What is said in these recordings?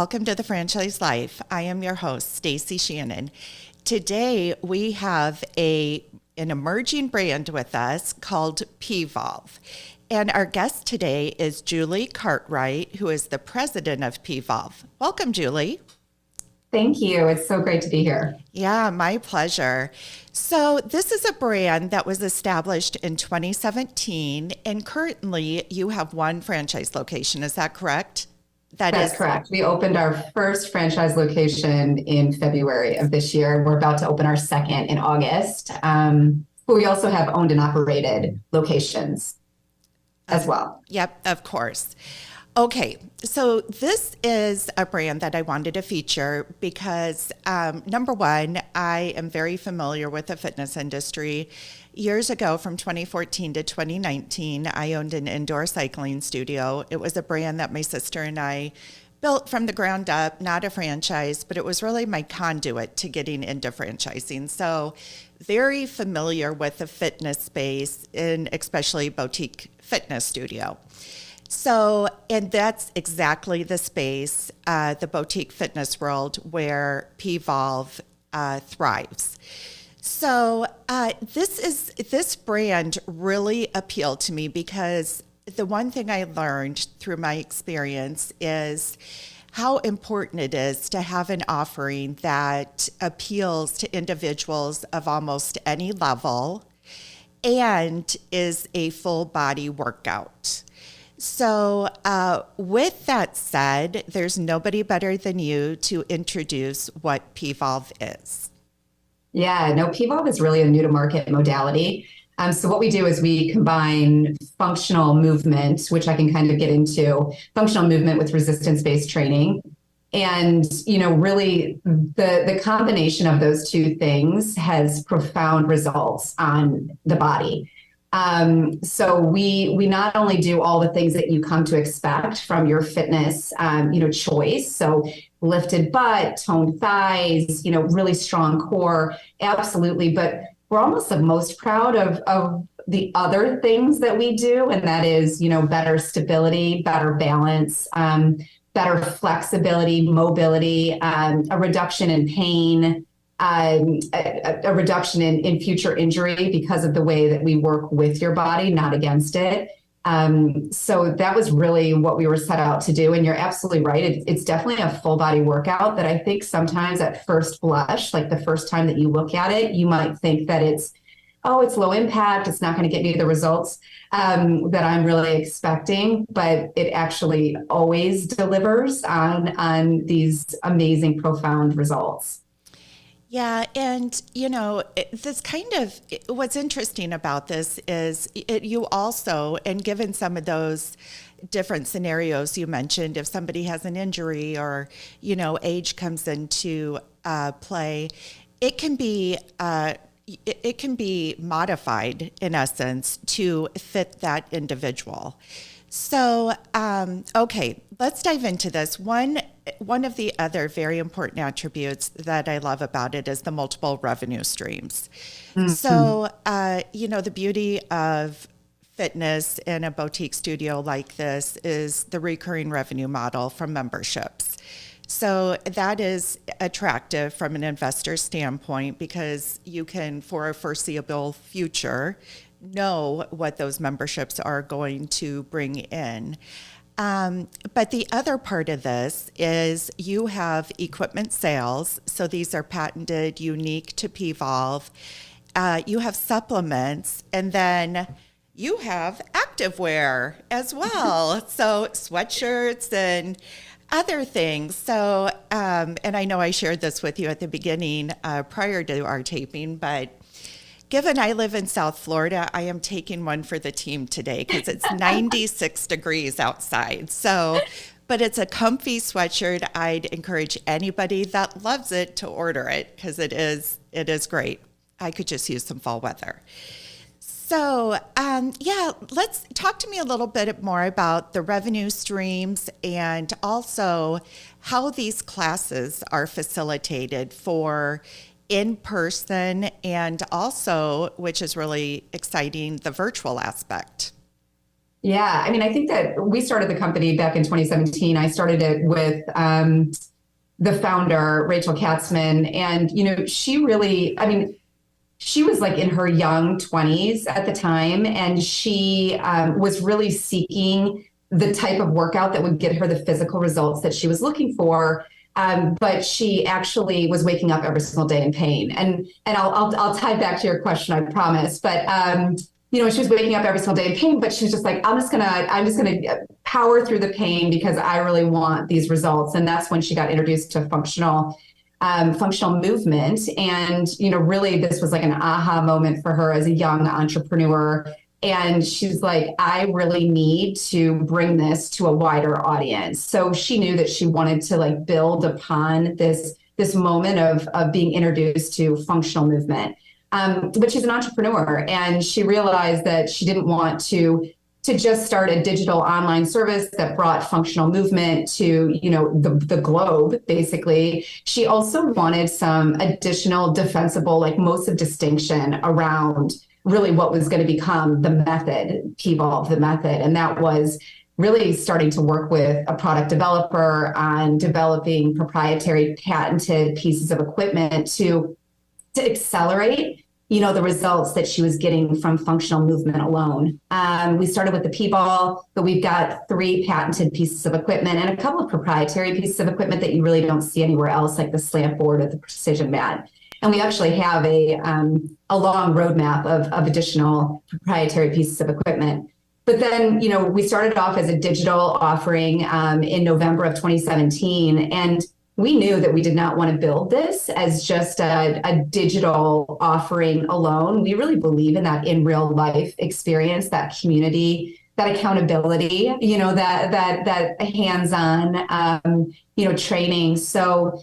Welcome to the Franchise Life. I am your host, Stacie Shannon. Today we have an emerging brand with us called P.volve. And our guest today is Julie Cartwright, who is the president of P.volve. Welcome, Julie. Thank you. It's so great to be here. Yeah, my pleasure. So this is a brand that was established in 2017, and currently you have one franchise location. Is that correct? That's correct. We opened our first franchise location in February of this year. We're about to open our second in August. But we also have owned and operated locations as well. Yep, of course. Okay, so this is a brand that I wanted to feature because, number one, I am very familiar with the fitness industry. Years ago, from 2014 to 2019, I owned an indoor cycling studio. It was a brand that my sister and I built from the ground up, not a franchise, but it was really my conduit to getting into franchising. So very familiar with the fitness space, and especially boutique fitness studio. So, and that's exactly the space, the boutique fitness world, where P.volve thrives. So this brand really appealed to me because the one thing I learned through my experience is how important it is to have an offering that appeals to individuals of almost any level and is a full body workout. So with that said, there's nobody better than you to introduce what P.volve is. Yeah, no, P.volve is really a new to market modality. So what we do is we combine functional movement, which I can kind of get into, functional movement with resistance-based training. And, you know, really the combination of those two things has profound results on the body. So we not only do all the things that you come to expect from your fitness, choice. So lifted butt, toned thighs, really strong core, absolutely. But we're almost the most proud of the other things that we do. And that is, better stability, better balance, better flexibility, mobility, a reduction in pain, a reduction in future injury because of the way that we work with your body, not against it. So that was really what we were set out to do. And you're absolutely right. It's definitely a full body workout that I think sometimes at first blush, like the first time that you look at it, you might think that it's low impact. It's not going to get me the results that I'm really expecting, but it actually always delivers on these amazing, profound results. Yeah, and what's interesting about this is you also, and given some of those different scenarios you mentioned, if somebody has an injury or, age comes into play, it can be modified in essence to fit that individual. So, okay, let's dive into this. One of the other very important attributes that I love about it is the multiple revenue streams. Mm-hmm. So, the beauty of fitness in a boutique studio like this is the recurring revenue model from memberships. So that is attractive from an investor standpoint because you can, for a foreseeable future, know what those memberships are going to bring in. But the other part of this is you have equipment sales. So these are patented, unique to P.volve. You have supplements, and then you have activewear as well. So sweatshirts and other things. So, and I know I shared this with you at the beginning prior to our taping, but given I live in South Florida, I am taking one for the team today because it's 96 degrees outside. So, but it's a comfy sweatshirt. I'd encourage anybody that loves it to order it because it is great. I could just use some fall weather. So, let's talk to me a little bit more about the revenue streams and also how these classes are facilitated for in person and also, which is really exciting, the virtual aspect. Yeah, I mean, I think that we started the company back in 2017. I started it with the founder, Rachel Katzman, and she really, I mean, she was like in her young 20s at the time, and she was really seeking the type of workout that would get her the physical results that she was looking for. But she actually was waking up every single day in pain. And I'll tie back to your question, I promise. But she was waking up every single day in pain, but she was just like, I'm just gonna power through the pain because I really want these results. And that's when she got introduced to functional movement. And, really this was like an aha moment for her as a young entrepreneur. And she's like, I really need to bring this to a wider audience. So she knew that she wanted to like build upon this moment of being introduced to functional movement. But she's an entrepreneur, and she realized that she didn't want to just start a digital online service that brought functional movement to the globe. Basically, she also wanted some additional defensible, like modes of distinction around really what was going to become the method, P.volve, the method. And that was really starting to work with a product developer on developing proprietary patented pieces of equipment to accelerate the results that she was getting from functional movement alone. We started with the P.volve, but we've got 3 patented pieces of equipment and a couple of proprietary pieces of equipment that you really don't see anywhere else, like the slant board or the precision mat. And we actually have a long roadmap of additional proprietary pieces of equipment. But then, we started off as a digital offering in November of 2017. And we knew that we did not want to build this as just a digital offering alone. We really believe in that in real life experience, that community, that accountability, that hands-on, training. So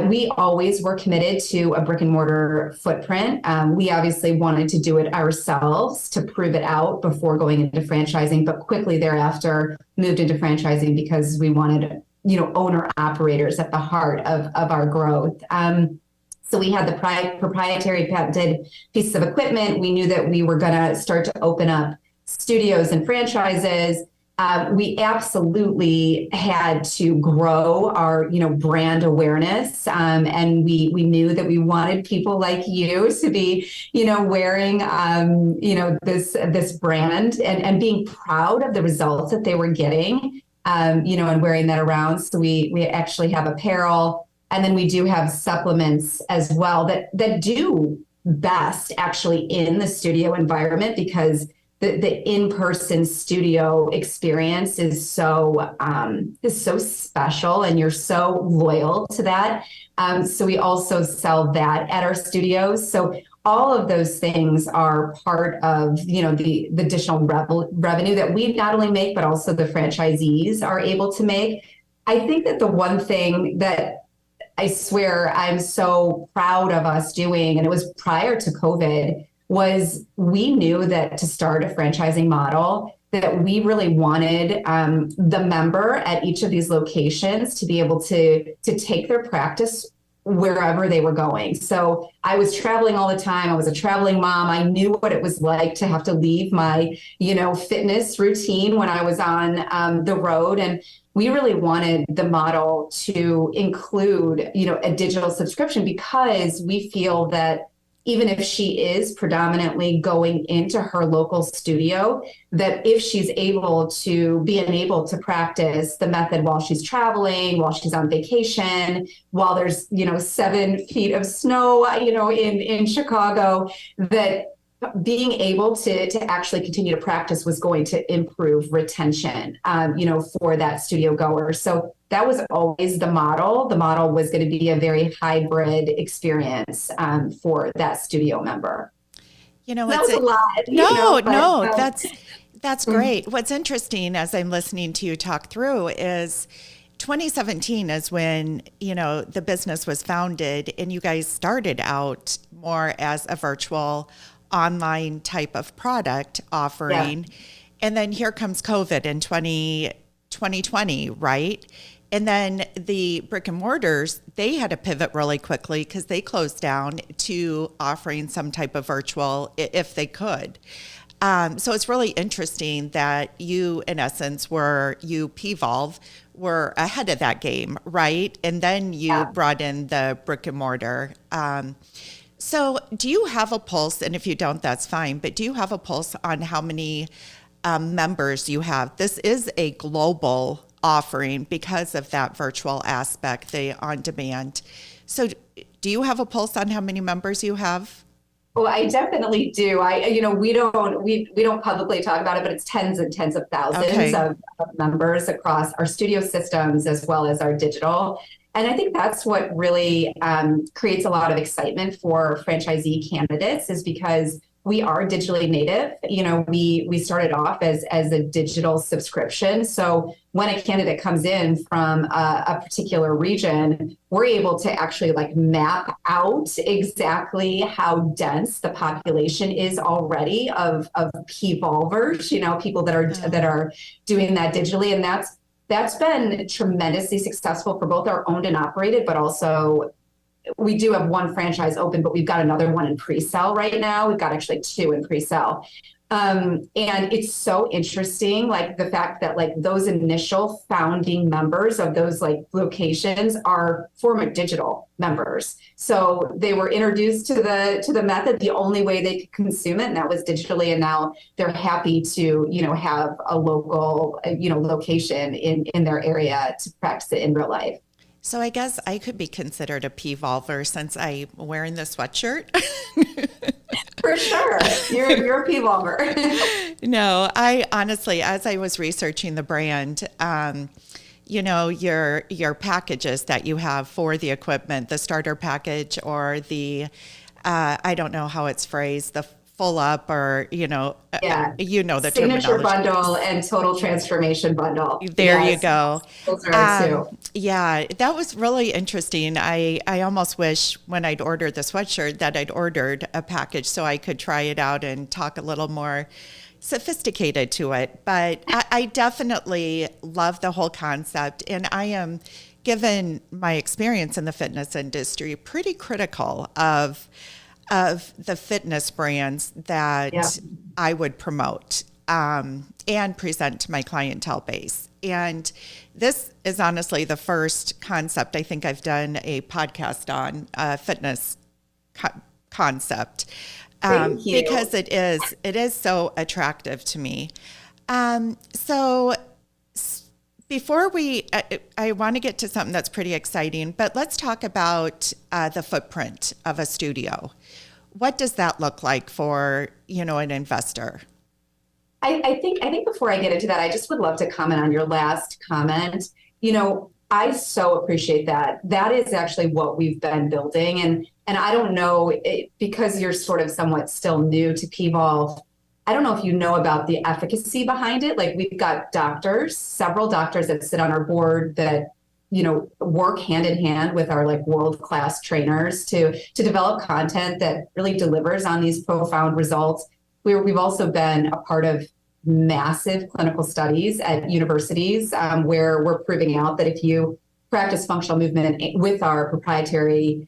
we always were committed to a brick and mortar footprint. We obviously wanted to do it ourselves to prove it out before going into franchising, but quickly thereafter moved into franchising because we wanted owner operators at the heart of our growth. So we had the proprietary patented pieces of equipment. We knew that we were going to start to open up studios and franchises. We absolutely had to grow our, brand awareness. And we knew that we wanted people like you to be, wearing, this brand and being proud of the results that they were getting. And wearing that around. So we actually have apparel, and then we do have supplements as well that do best actually in the studio environment, because the in-person studio experience is so special, and you're so loyal to that. So we also sell that at our studios. So all of those things are part of, the additional revenue that we not only make, but also the franchisees are able to make. I think that the one thing that I swear I'm so proud of us doing, and it was prior to COVID, was we knew that to start a franchising model, that we really wanted the member at each of these locations to be able to take their practice wherever they were going. So I was traveling all the time. I was a traveling mom. I knew what it was like to have to leave my, fitness routine when I was on the road. And we really wanted the model to include, a digital subscription, because we feel that even if she is predominantly going into her local studio, that if she's able to practice the method while she's traveling, while she's on vacation, while there's, 7 feet of snow, in Chicago, that being able to actually continue to practice was going to improve retention, for that studio goer. So that was always the model. The model was going to be a very hybrid experience for that studio member. That was a lot. No, that's great. What's interesting as I'm listening to you talk through is 2017 is when, the business was founded, and you guys started out more as a virtual online type of product offering. Yeah. And then here comes COVID in 2020, right? And then the brick and mortars, they had to pivot really quickly because they closed down to offering some type of virtual if they could. So it's really interesting that you, in essence, P.volve, were ahead of that game, right? And then you brought in the brick and mortar. So do you have a pulse? And if you don't, that's fine. But do you have a pulse on how many members you have? This is a global offering because of that virtual aspect, the on-demand. So do you have a pulse on how many members you have? Well, I definitely do. We don't publicly talk about it, but it's tens and tens of thousands Okay. of members across our studio systems as well as our digital. And I think that's what really creates a lot of excitement for franchisee candidates, is because we are digitally native. We started off as a digital subscription. So when a candidate comes in from a particular region, we're able to actually like map out exactly how dense the population is already of P.volvers, people that are doing that digitally. And that's been tremendously successful for both our owned and operated, but also we do have one franchise open, but we've got another one in pre-sale right now. We've got actually two in pre-sale. And it's so interesting, like the fact that like those initial founding members of those like locations are former digital members. So they were introduced to the method the only way they could consume it, and that was digitally. And now they're happy to, have a local, location in their area to practice it in real life. So I guess I could be considered a P.volver since I'm wearing the sweatshirt. For sure. You're a P.volver. No, I honestly, as I was researching the brand, your packages that you have for the equipment, the starter package or the, I don't know how it's phrased, the full up or, the Signature terminology. bundle and total transformation bundle. There Yes. you go. Those are two. Yeah, that was really interesting. I almost wish when I'd ordered the sweatshirt that I'd ordered a package so I could try it out and talk a little more sophisticated to it. But I definitely love the whole concept. And I am, given my experience in the fitness industry, pretty critical of the fitness brands that I would promote and present to my clientele base. And this is honestly the first concept I think I've done a podcast on, fitness concept, because it is so attractive to me. So before I want to get to something that's pretty exciting, but let's talk about the footprint of a studio. What does that look like for, an investor? I think before I get into that, I just would love to comment on your last comment. I so appreciate that. That is actually what we've been building. And I don't know, because you're sort of somewhat still new to P.volve, I don't know if you know about the efficacy behind it. Like we've got several doctors that sit on our board that, work hand in hand with our like world-class trainers to develop content that really delivers on these profound results. We've also been a part of massive clinical studies at universities where we're proving out that if you practice functional movement with our proprietary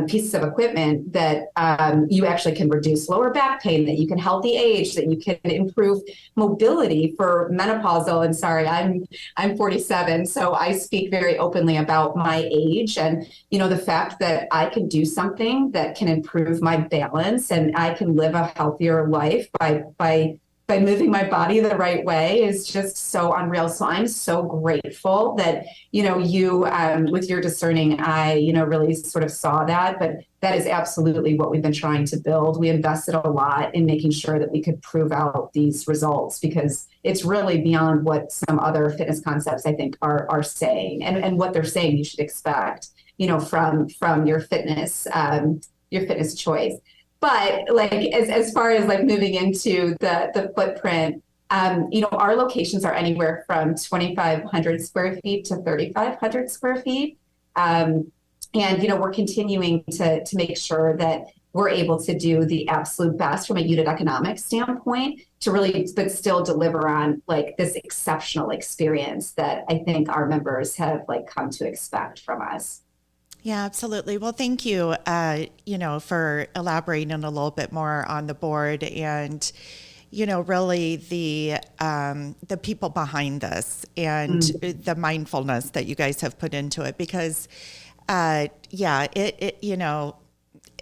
pieces of equipment, that you actually can reduce lower back pain, that you can healthy age, that you can improve mobility for menopausal. And sorry, I'm 47, so I speak very openly about my age and the fact that I can do something that can improve my balance and I can live a healthier life by moving my body the right way is just so unreal. So I'm so grateful that, you, with your discerning eye, really sort of saw that, but that is absolutely what we've been trying to build. We invested a lot in making sure that we could prove out these results because it's really beyond what some other fitness concepts I think are saying and what they're saying you should expect, from your fitness choice. But like as far as like moving into the footprint, our locations are anywhere from 2,500 square feet to 3,500 square feet. And, we're continuing to make sure that we're able to do the absolute best from a unit economics standpoint to really, but still deliver on like this exceptional experience that I think our members have like come to expect from us. Yeah, absolutely. Well, thank you, for elaborating a little bit more on the board and, really the people behind this and the mindfulness that you guys have put into it, because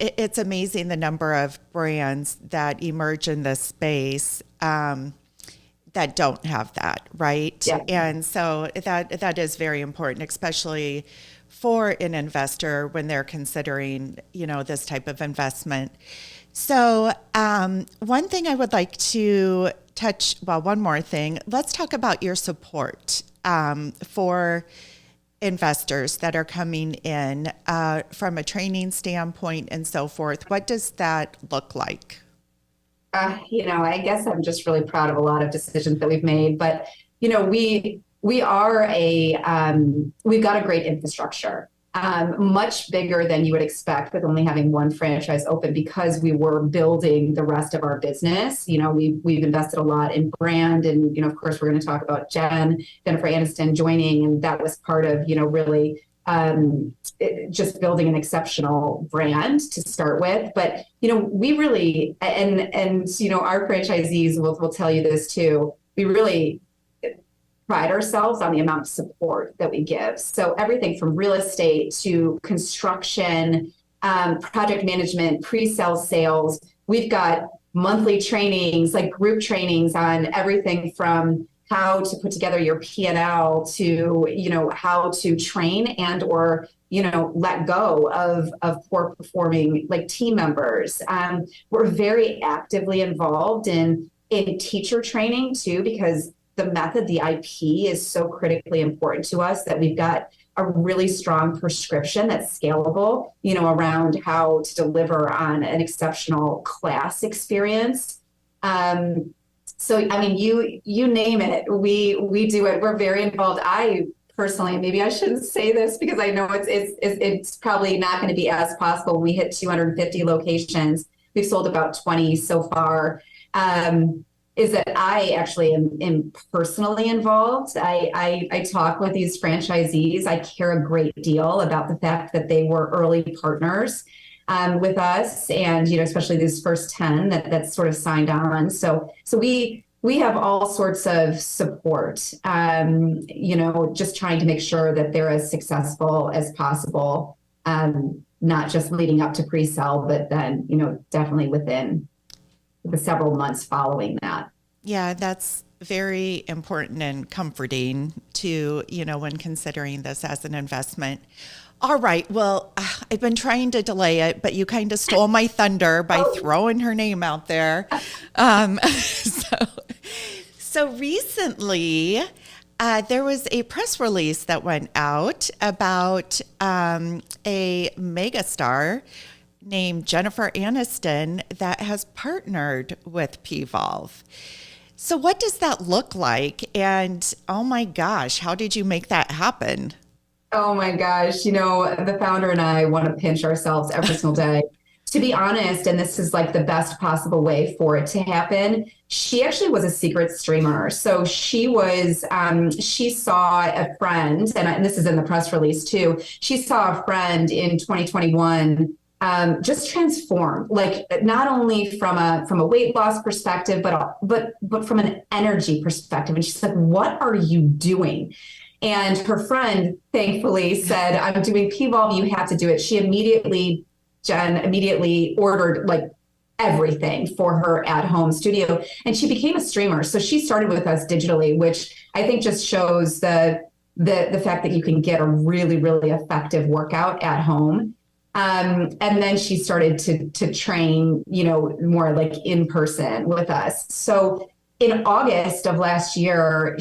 it's amazing the number of brands that emerge in this space that don't have that, right? Yeah. And so that is very important, especially for an investor when they're considering, this type of investment. So one thing I would like to one more thing. Let's talk about your support for investors that are coming in from a training standpoint and so forth. What does that look like? I guess I'm just really proud of a lot of decisions that we've made, but we are we've got a great infrastructure, much bigger than you would expect with only having one franchise open, because we were building the rest of our business. We've invested a lot in brand, and of course we're going to talk about Jennifer Aniston joining, and that was part of really just building an exceptional brand to start with. But we really, and our franchisees will tell you this too, we really pride ourselves on the amount of support that we give. So everything from real estate to construction, project management, pre-sale sales. We've got monthly trainings, like group trainings on everything from how to put together your P&L to, how to train and or, let go of poor performing team members. We're very actively involved in teacher training too, because the method, the IP, is so critically important to us that we've got a really strong prescription that's scalable, around how to deliver on an exceptional class experience. So, you name it, we do it. We're very involved. I personally, maybe I shouldn't say this because I know it's probably not going to be as possible. We hit 250 locations. We've sold about 20 so far. Is that I actually am personally involved. I talk with these franchisees. I care a great deal about the fact that they were early partners with us, and especially these first 10 that sort of signed on. So we have all sorts of support. Just trying to make sure that they're as successful as possible, not just leading up to pre-sale, but then definitely within the several months following that. Yeah, that's very important and comforting to, when considering this as an investment. All right. Well, I've been trying to delay it, but you kind of stole my thunder by throwing her name out there. So recently, there was a press release that went out about a megastar named Jennifer Aniston that has partnered with P.volve. So what does that look like? And oh my gosh, how did you make that happen? Oh my gosh, the founder and I want to pinch ourselves every single day. To be honest, and this is like the best possible way for it to happen, she actually was a secret streamer. So she saw a friend, and this is in the press release too, she saw a friend in 2021 just transform, like not only from a weight loss perspective, but from an energy perspective. And she's like, "What are you doing?" And her friend thankfully said, "I'm doing P.volve, you have to do it." Jen immediately ordered everything for her at-home studio, and she became a streamer. So she started with us digitally, which I think just shows the fact that you can get a really, really effective workout at home. And then she started to train, more in person with us. So in August of last year,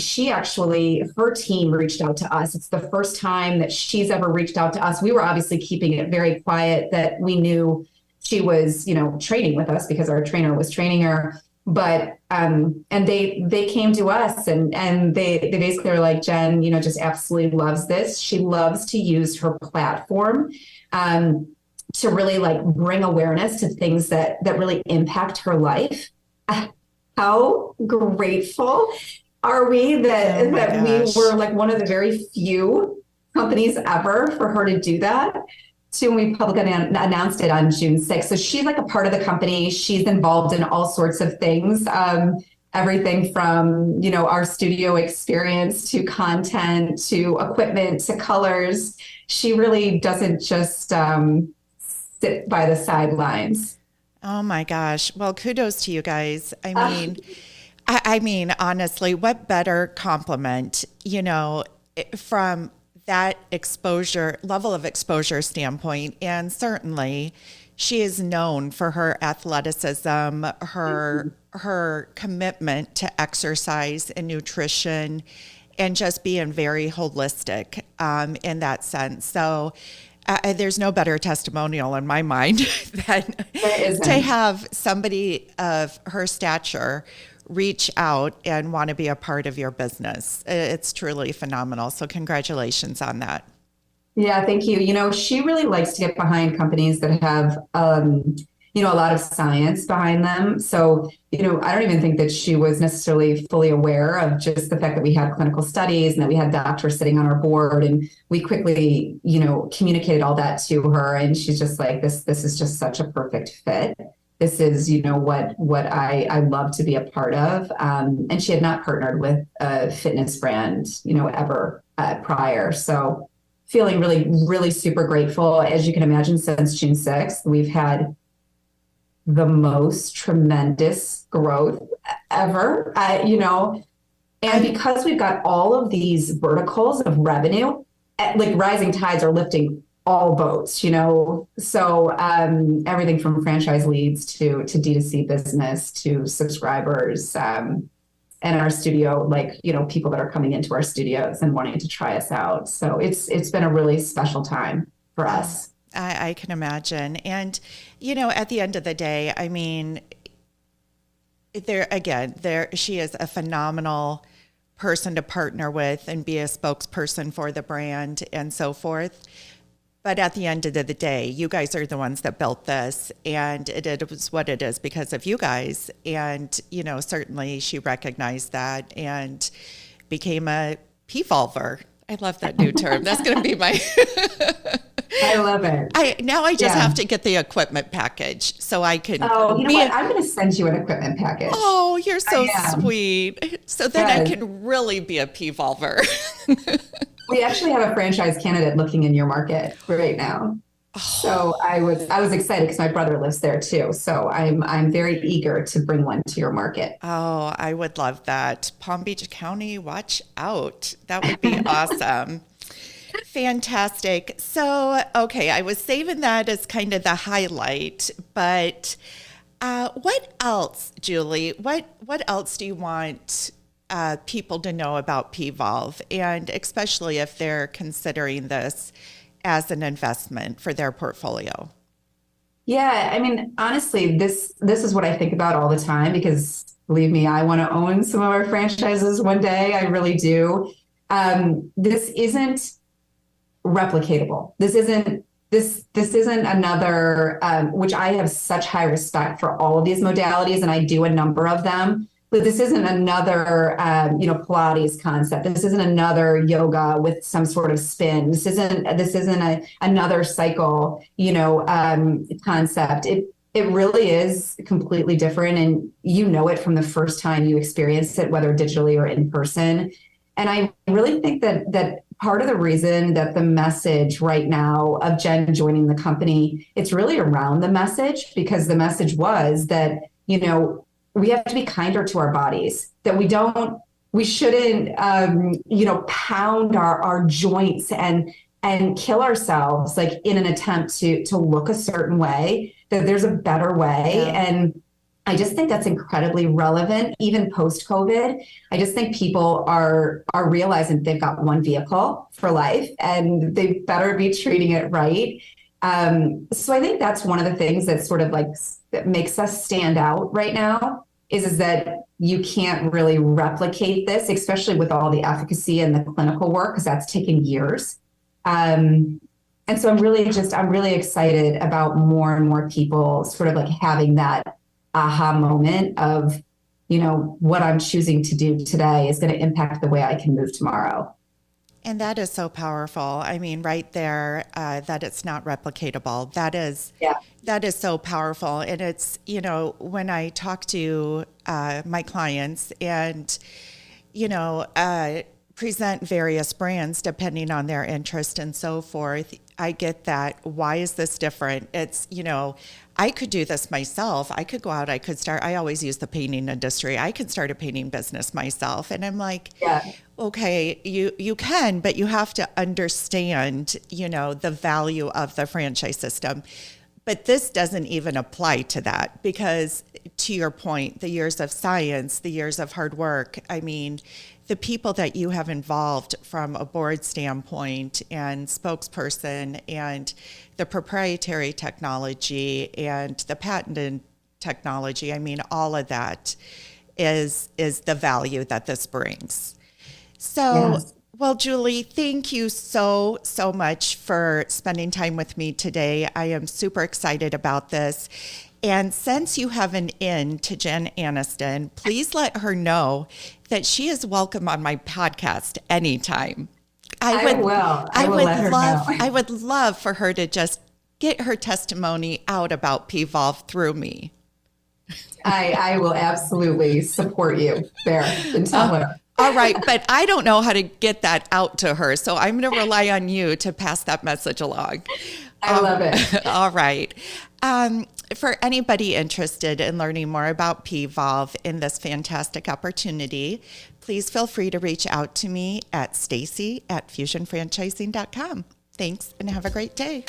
her team reached out to us. It's the first time that she's ever reached out to us. We were obviously keeping it very quiet that we knew she was, training with us because our trainer was training her. But and they came to us and they basically were like, "Jen, just absolutely loves this. She loves to use her platform to really bring awareness to things that really impact her life." How grateful are we that we were one of the very few companies ever for her to do that? to when we publicly announced it on June 6th. So she's like a part of the company. She's involved in all sorts of things. Everything from, our studio experience to content, to equipment, to colors. She really doesn't just sit by the sidelines. Oh my gosh. Well, kudos to you guys. I mean, honestly, what better compliment, from that level of exposure standpoint. And certainly she is known for her athleticism, her commitment to exercise and nutrition, and just being very holistic in that sense. So there's no better testimonial in my mind than to have somebody of her stature reach out and want to be a part of your business. It's truly phenomenal. So congratulations on that. Yeah, thank you. She really likes to get behind companies that have, a lot of science behind them. So, I don't even think that she was necessarily fully aware of just the fact that we had clinical studies and that we had doctors sitting on our board. And we quickly, communicated all that to her. And she's just like, this is just such a perfect fit. This is, what I love to be a part of. And she had not partnered with a fitness brand, ever prior. So feeling really, really super grateful. As you can imagine, since June 6th, we've had the most tremendous growth ever, and because we've got all of these verticals of revenue, like rising tides are lifting all boats, so everything from franchise leads to D2C business to subscribers, and our studio, people that are coming into our studios and wanting to try us out. So it's been a really special time for us. I can imagine. And, at the end of the day, I mean, she is a phenomenal person to partner with and be a spokesperson for the brand and so forth. But at the end of the day, you guys are the ones that built this, and it was what it is because of you guys. And, certainly she recognized that and became a P.volver. I love that new term. That's going to be my... I love it. I just have to get the equipment package so I can. Oh, what? I'm going to send you an equipment package. Oh, you're so sweet. So then I can really be a P.volver. We actually have a franchise candidate looking in your market right now. Oh. So I was excited because my brother lives there too. So I'm very eager to bring one to your market. Oh, I would love that. Palm Beach County, watch out. That would be awesome. Fantastic. So, okay, I was saving that as kind of the highlight, but what else, Julie? What else do you want people to know about P.volve, and especially if they're considering this as an investment for their portfolio? Yeah, I mean, honestly, this is what I think about all the time because, believe me, I want to own some of our franchises one day. I really do. This isn't replicatable. This isn't another, which I have such high respect for all of these modalities, and I do a number of them. But this isn't another, Pilates concept. This isn't another yoga with some sort of spin. This isn't another cycle, concept. It really is completely different, and it from the first time you experience it, whether digitally or in person. And I really think that part of the reason that the message right now of Jen joining the company, it's really around the message, because the message was that, we have to be kinder to our bodies, that we shouldn't, pound our joints and kill ourselves, like in an attempt to look a certain way, that there's a better way. Yeah. And I just think that's incredibly relevant, even post-COVID. I just think people are realizing they've got one vehicle for life and they better be treating it right. So I think that's one of the things that sort of that makes us stand out right now is that you can't really replicate this, especially with all the efficacy and the clinical work, because that's taken years. And so I'm really excited about more and more people sort of having that aha moment of, what I'm choosing to do today is going to impact the way I can move tomorrow. And that is so powerful. I mean, right there, that it's not replicatable. That is so powerful. And it's, when I talk to my clients and, present various brands depending on their interest and so forth, I get that. Why is this different? It's, I could do this myself. I could go out, I always use the painting industry. I could start a painting business myself. And I'm like, okay, you can, but you have to understand, the value of the franchise system. But this doesn't even apply to that because, to your point, the years of science, the years of hard work, I mean, the people that you have involved from a board standpoint and spokesperson and the proprietary technology and the patented technology, I mean, all of that is the value that this brings. So, well, Julie, thank you so much for spending time with me today. I am super excited about this. And since you have an in to Jen Aniston, please let her know that she is welcome on my podcast anytime. I will let her know. I would love for her to just get her testimony out about P.volve through me. I will absolutely support you there and tell her. All right, but I don't know how to get that out to her, so I'm going to rely on you to pass that message along. I love it. All right. For anybody interested in learning more about P.volve in this fantastic opportunity, please feel free to reach out to me at Stacie@fusionfranchising.com. Thanks, and have a great day.